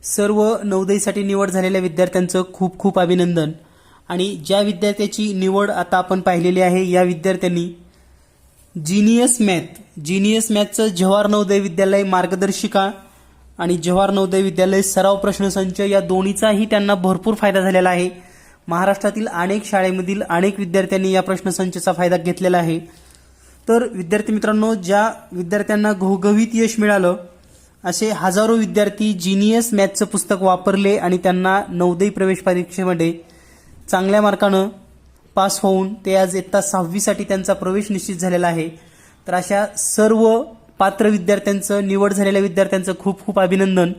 सर्व नवोदयसाठी निवड झालेल्या विद्यार्थ्यांचं खूप खूप अभिनंदन। आणि ज्या विद्यार्थ्याची निवड आता आपण पाहिलेली आहे या विद्यार्थ्यांनी जीनियस मॅथचं जवाहर नवोदय विद्यालय मार्गदर्शिका आणि जवाहर नवोदय विद्यालय सराव प्रश्नसंच या दोन्हीचाही त्यांना भरपूर फायदा झालेला आहे। महाराष्ट्रातील अनेक शाळेमधील अनेक विद्यार्थ्यांनी या प्रश्नसंचाचा फायदा घेतलेला आहे। तर विद्यार्थी मित्रांनो, ज्या विद्यार्थ्यांना घवघवीत यश मिळालं असे हजारो विद्यार्थी जीनियस मॅथचं पुस्तक वापरले आणि त्यांना नवोदय प्रवेश परीक्षेमध्ये चांगल्या मार्कानं पास होऊन ते आज इयत्ता 6वी साठी त्यांचा प्रवेश निश्चित झालेला आहे। तर अशा सर्व पात्र विद्यार्थ्यांचं, निवड झालेल्या विद्यार्थ्यांचं खूप खूप अभिनंदन।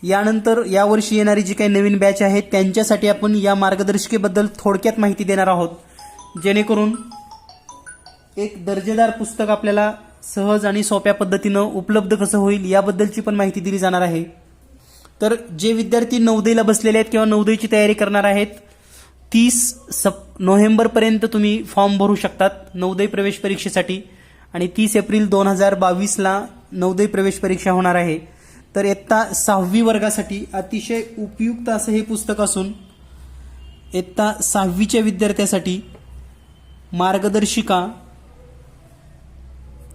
यानंतर यावर्षी येणारी जी काही नवीन बॅच आहे त्यांच्यासाठी आपण या मार्गदर्शिकेबद्दल थोडक्यात माहिती देणार आहोत, जेणेकरून एक दर्जेदार पुस्तक आपल्याला सहज आणि सोप्या पद्धतीनं उपलब्ध कसं होईल याबद्दलची पण माहिती दिली जाणार आहे। तर जे विद्यार्थी नवोदयला बसलेले आहेत किंवा नवोदयची तयारी करणार आहेत 30 नोव्हेंबरपर्यंत तुम्ही फॉर्म भरू शकतात नवोदय प्रवेश परीक्षेसाठी आणि 30 एप्रिल 2022ला नवोदय प्रवेश परीक्षा होणार आहे। तर इयत्ता 6वी वर्गासाठी अतिशय उपयुक्त असं हे पुस्तक असून इयत्ता 6वीच्या विद्यार्थ्यासाठी मार्गदर्शिका,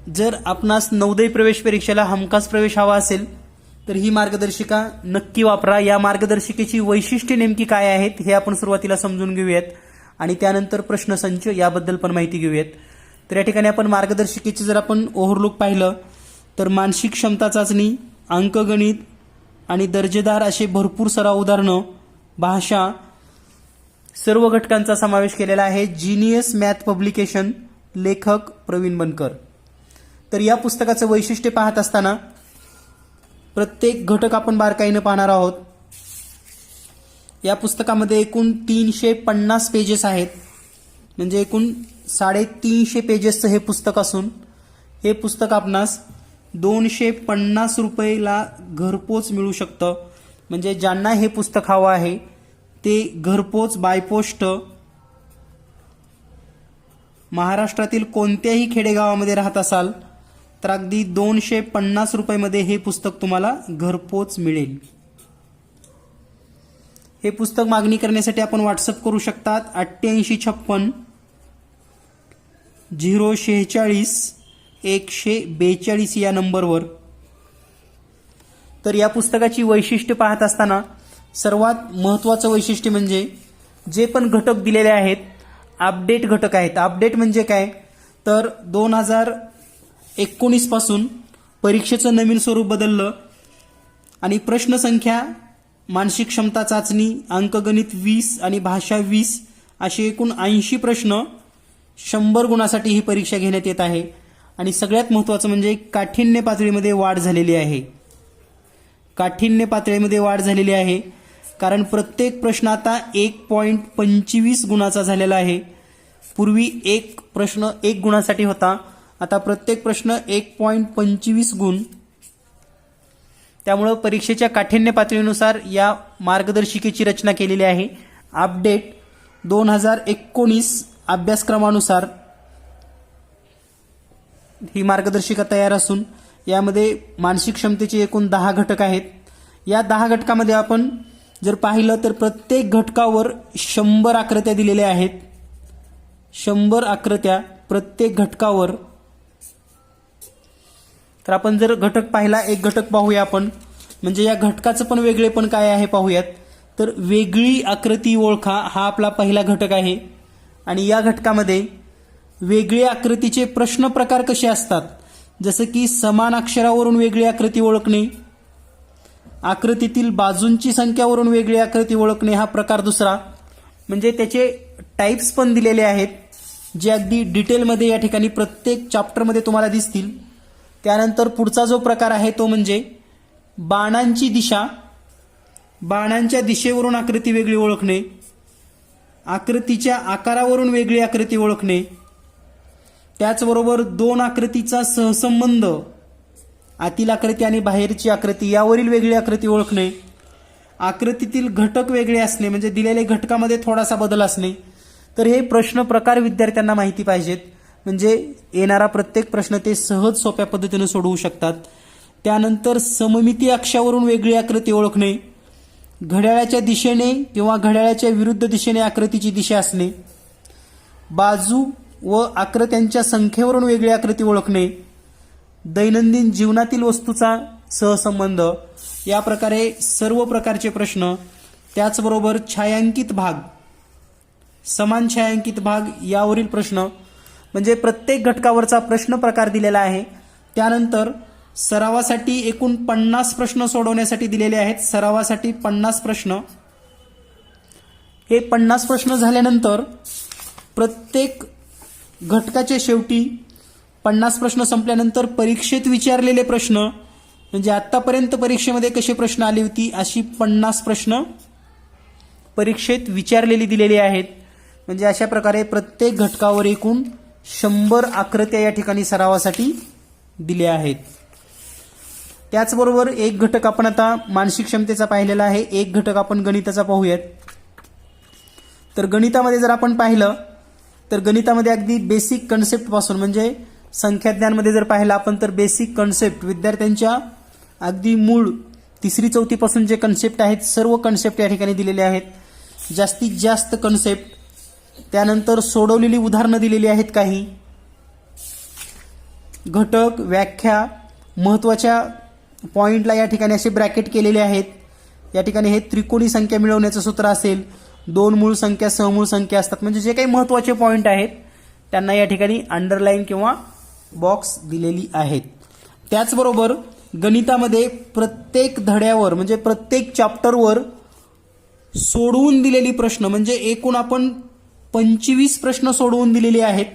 जर आपणास नवोदय प्रवेश परीक्षेला हमखास प्रवेश हवा असेल तर ही मार्गदर्शिका नक्की वापरा। या मार्गदर्शिकेची वैशिष्ट्ये नेमकी काय आहेत हे आपण सुरुवातीला समजून घेऊयात आणि त्यानंतर प्रश्नसंच याबद्दल पण माहिती घेऊयात। तर या ठिकाणी आपण मार्गदर्शिकेचे जर आपण ओव्हरलुक पाहिलं तर मानसिक क्षमता चाचणी, अंकगणित आणि दर्जेदार असे भरपूर सराव उदाहरणं, भाषा, सर्व घटकांचा समावेश केलेला आहे। जीनियस मॅथ पब्लिकेशन, लेखक प्रवीण बनकर। तर या पुस्तकाचं वैशिष्ट्य पाहत असताना प्रत्येक घटक आपण बारकाईनं पाहणार आहोत। या पुस्तकामध्ये एकूण 350 पेजेस आहेत, म्हणजे एकूण 350 पेजेसचं हे पुस्तक असून हे पुस्तक आपणास 250 रुपयेला घरपोच मिळू शकतं। म्हणजे ज्यांना हे पुस्तक हवं आहे ते घरपोच बाय पोस्ट महाराष्ट्रातील कोणत्याही खेडेगावामध्ये राहत असाल तर अगदी 250 रुपयामध्ये हे पुस्तक तुम्हाला घरपोच मिळेल। हे पुस्तक मागणी करण्यासाठी आपण व्हॉट्सअप करू शकतात 8856 046 142 या नंबरवर। तर या पुस्तकाची वैशिष्ट्य पाहत असताना सर्वात महत्त्वाचं वैशिष्ट्य म्हणजे जे पण घटक दिलेले आहेत अपडेट घटक आहेत। अपडेट म्हणजे काय तर 2019 पासून परीक्षेचं नवीन स्वरूप बदललं आणि प्रश्नसंख्या, मानसिक क्षमता चाचणी, अंकगणित 20 आणि भाषा 20 असे एकूण 80 प्रश्न 100 गुणासाठी ही परीक्षा घेण्यात येत आहे। आणि सगळ्यात महत्त्वाचं म्हणजे काठिण्य पातळीमध्ये वाढ झालेली आहे। काठिण्य पातळीमध्ये वाढ झालेली आहे कारण प्रत्येक प्रश्न आता 1.25 गुणाचा झालेला आहे। पूर्वी एक प्रश्न 1 गुणासाठी होता, आता प्रत्येक प्रश्न 1.25 गुण। त्यामुळे परीक्षेच्या काठिण्य पातळीनुसार या मार्गदर्शिकेची रचना केलेली आहे। अपडेट 2019 अभ्यासक्रमानुसार ही मार्गदर्शिका तयार असून यामध्ये मानसिक क्षमतेचे एकूण 10 घटक आहेत। या 10 घटकामध्ये आपण जर पाहिलं तर प्रत्येक घटकावर 100 आकृत्या दिलेल्या आहेत। 100 आकृत्या प्रत्येक घटकावर। तर आपण जर घटक पाहिला, एक घटक पाहूया आपण, म्हणजे या घटकाचं पण वेगळेपण काय आहे पाहूयात। तर वेगळी आकृती ओळखा हा आपला पहिला घटक आहे आणि या घटकामध्ये वेगळ्या आकृतीचे प्रश्न प्रकार कसे असतात, जसं की समान अक्षरावरून वेगळी आकृती ओळखणे, आकृतीतील बाजूंची संख्यावरून वेगळी आकृती ओळखणे हा प्रकार दुसरा। म्हणजे त्याचे टाइप्स पण दिलेले आहेत जे अगदी डिटेलमध्ये या ठिकाणी प्रत्येक चॅप्टरमध्ये तुम्हाला दिसतील। त्यानंतर पुढचा जो प्रकार आहे तो म्हणजे बाणांची दिशा, बाणांच्या दिशेवरून आकृती वेगळी ओळखणे, आकृतीच्या आकारावरून वेगळी आकृती ओळखणे, त्याचबरोबर 2 आकृतीचा सहसंबंध, आतील आकृती आणि बाहेरची आकृती यावरील वेगळी आकृती ओळखणे, आकृतीतील घटक वेगळे असणे म्हणजे दिलेल्या घटकामध्ये थोडासा बदल असणे। तर हे प्रश्न प्रकार विद्यार्थ्यांना माहिती पाहिजेत, म्हणजे येणारा प्रत्येक प्रश्न ते सहज सोप्या पद्धतीने सोडवू शकतात। त्यानंतर सममिती अक्षावरून वेगळी आकृती ओळखणे, घड्याळाच्या दिशेने किंवा घड्याळाच्या विरुद्ध दिशेने आकृतीची दिशा असणे, बाजू व आकृत्यांच्या संख्येवरून वेगळी आकृती ओळखणे, दैनंदिन जीवनातील वस्तूचा सहसंबंध, या प्रकारे सर्व प्रकारचे प्रश्न, त्याचबरोबर छायांकित भाग, समान छायांकित भाग यावरील प्रश्न, म्हणजे प्रत्येक घटकावरचा प्रश्न प्रकार दिलेला आहे. त्यानंतर सरावासाठी एकूण 50 प्रश्न सोडवण्यासाठी दिलेले आहेत. सरावासाठी 50 प्रश्न. हे 50 प्रश्न झाल्यानंतर प्रत्येक घटकाच्या शेवटी 50 प्रश्न संपल्यानंतर परीक्षेत विचारलेले प्रश्न, म्हणजे आतापर्यंत परीक्षेमध्ये कसे प्रश्न आले होती अशी 50 प्रश्न परीक्षेत विचारलेली दिलेली आहेत. म्हणजे अशा प्रकारे प्रत्येक घटकावर एकूण 100 आकृत्या या ठिकाणी सरावासाठी दिल्या आहेत. त्याचबरोबर एक घटक आपण आता मानसिक क्षमतेचा पाहिलेला आहे. एक घटक आपण गणिताचा पाहूयात. तर गणितामध्ये जर आपण पाहिलं तर गणितामध्ये अगदी बेसिक कन्सेप्ट पासून, म्हणजे संख्याज्ञानमध्ये जर पाहिलं आपण तर बेसिक कन्सेप्ट, विद्यार्थ्यांच्या अगदी मूळ 3री-4थी पासून जे कन्सेप्ट आहेत सर्व कन्सेप्ट या ठिकाणी दिलेले आहेत. जास्तीत जास्त कन्सेप्ट, त्यानंतर सोडवलेली उदाहरणं दिलेली आहेत. काही घटक, व्याख्या, महत्त्वाच्या पॉइंटला या ठिकाणी असे ब्रॅकेट केलेले आहेत. या ठिकाणी हे त्रिकोणी संख्या मिळवण्याचं सूत्र असेल, 2 मूळ संख्या, सहमूळ संख्या असतात, म्हणजे जे काही महत्त्वाचे पॉइंट आहेत त्यांना या ठिकाणी अंडरलाईन किंवा बॉक्स दिलेली आहेत. त्याचबरोबर गणितामध्ये प्रत्येक धड्यावर म्हणजे प्रत्येक चॅप्टरवर सोडवून दिलेली प्रश्न, म्हणजे एकूण आपण 25 प्रश्न सोडवून दिलेले आहेत.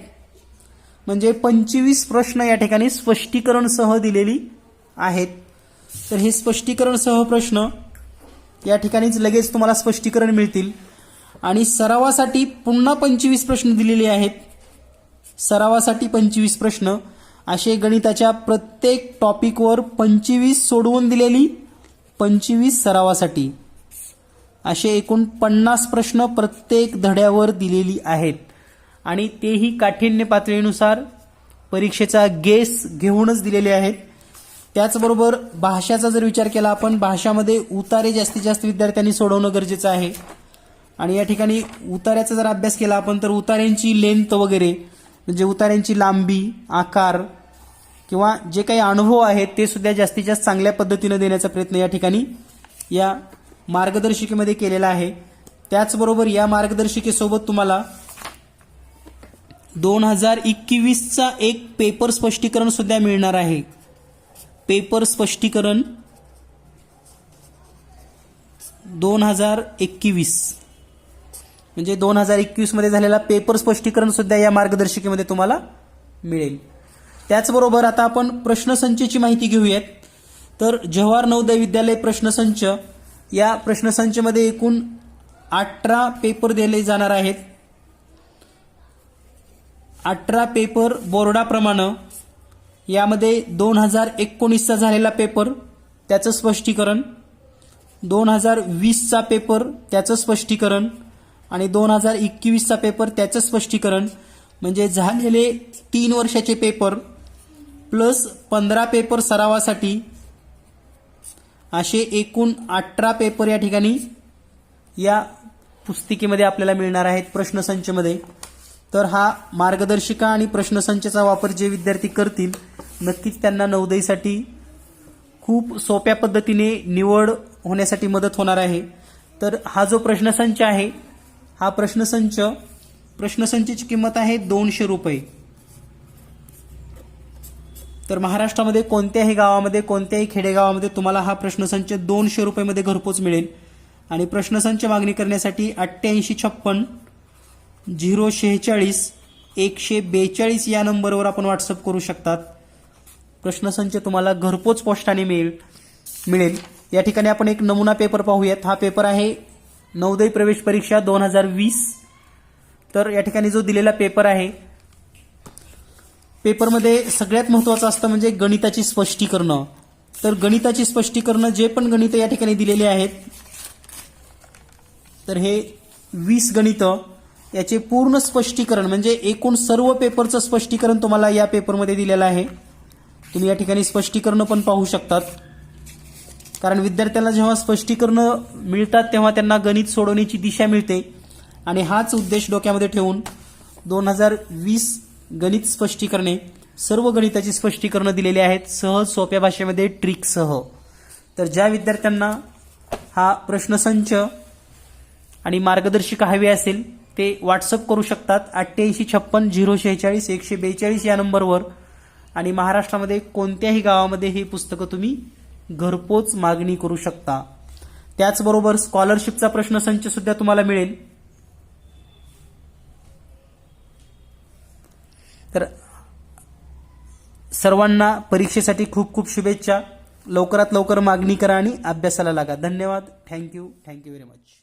म्हणजे 25 प्रश्न या ठिकाणी स्पष्टीकरणसह दिलेली आहेत. तर हे स्पष्टीकरणसह प्रश्न या ठिकाणीच लगेच तुम्हाला स्पष्टीकरण मिळतील. आणि सरावासाठी पुन्हा 25 प्रश्न दिलेले आहेत. सरावासाठी 25 प्रश्न, असे गणिताच्या प्रत्येक टॉपिकवर 25 सोडवून दिलेली, 25 सरावासाठी, असे एकूण 50 प्रश्न प्रत्येक धड्यावर दिलेली आहेत. आणि तेही काठिण्य पातळीनुसार परीक्षेचा गेस घेऊनच दिलेले आहेत. त्याचबरोबर भाषाचा जर विचार केला आपण, भाषामध्ये उतारे जास्तीत जास्त विद्यार्थ्यांनी सोडवणं गरजेचं आहे. आणि या ठिकाणी उतार्याचा जर अभ्यास केला आपण तर उतार्यांची लेंथ वगैरे, म्हणजे उतार्यांची लांबी, आकार किंवा जे काही अनुभव आहेत ते सुद्धा जास्तीत जास्त चांगल्या पद्धतीने देण्याचा प्रयत्न या ठिकाणी या मार्गदर्शिकेमध्ये केलेला आहे. त्याचबरोबर या मार्गदर्शिकेसोबत तुम्हाला 2021चा एक पेपर स्पष्टीकरण सुद्धा मिळणार आहे. पेपर स्पष्टीकरण 2021, म्हणजे 2021 मध्ये झालेला पेपर स्पष्टीकरण सुद्धा या मार्गदर्शिकेमध्ये तुम्हाला मिळेल. त्याचबरोबर आता आपण प्रश्नसंचची माहिती घेऊयात. तर जवाहर नवोदय विद्यालय प्रश्नसंच, या प्रश्नसंचमध्ये एकूण 18 पेपर दिले जाणार आहेत. 18 पेपर बोर्डाप्रमाणे, यामध्ये 2019चा झालेला पेपर त्याचं स्पष्टीकरण, 2020चा पेपर त्याचं स्पष्टीकरण आणि 2021चा पेपर त्याचं स्पष्टीकरण, म्हणजे झालेले 3 वर्षाचे पेपर प्लस 15 पेपर सरावासाठी, असे एकूण 18 पेपर या ठिकाणी या पुस्तिकेमध्ये आपल्याला मिळणार आहेत प्रश्नसंचमध्ये. तर हा मार्गदर्शिका आणि प्रश्नसंचचा वापर जे विद्यार्थी करतील नक्कीच त्यांना नवोदयसाठी खूप सोप्या पद्धतीने निवड होण्यासाठी मदत होणार आहे. तर हा जो प्रश्नसंच आहे, हा प्रश्नसंचची किंमत आहे 200 रुपये. तर महाराष्ट्रामध्ये कोणत्याही गावामध्ये, कोणत्याही खेडेगावामध्ये तुम्हाला हा प्रश्नसंच 200 रुपयामध्ये घरपोच मिळेल. आणि प्रश्नसंच मागणी करण्यासाठी 8856 046 142 या नंबरवर आपण व्हॉट्सअप करू शकतात. प्रश्नसंच तुम्हाला घरपोच पोस्टाने मिळेल. या ठिकाणी आपण एक नमुना पेपर पाहूयात. हा पेपर आहे नवोदय प्रवेश परीक्षा 2020. तर या ठिकाणी जो दिलेला पेपर आहे, पेपरमध्ये सगळ्यात महत्त्वाचं असतं म्हणजे गणिताची स्पष्टीकरणं. तर गणिताची स्पष्टीकरणं, जे पण गणितं या ठिकाणी दिलेली आहेत, तर हे 20 गणितं, याचे पूर्ण स्पष्टीकरण म्हणजे एकूण सर्व पेपरचं स्पष्टीकरण तुम्हाला या पेपरमध्ये दिलेलं आहे. तुम्ही या ठिकाणी स्पष्टीकरण पण पाहू शकतात, कारण विद्यार्थ्यांना जेव्हा स्पष्टीकरण मिळतात तेव्हा त्यांना गणित सोडवण्याची दिशा मिळते आणि हाच उद्देश डोक्यामध्ये ठेवून 2020 गणित स्पष्टीकरणे सर्व गणिताची स्पष्टीकरण दिलेली आहेत सहज सोप्या भाषेमध्ये ट्रिकसह. तर ज्या विद्यार्थ्यांना हा प्रश्नसंच आणि मार्गदर्शिका हवी असेल ते व्हॉट्सअप करू शकतात 8856 046 142 या नंबरवर. आणि महाराष्ट्रामध्ये कोणत्याही गावामध्ये ही पुस्तकं तुम्ही घरपोच मागणी करू शकता. त्याचबरोबर स्कॉलरशिपचा प्रश्नसंच सुद्धा तुम्हाला मिळेल. तर सर्वांना परीक्षेसाठी खूप खूप शुभेच्छा. लवकरात लवकर मागणी करा आणि अभ्यासाला लागा. धन्यवाद. Thank you very much.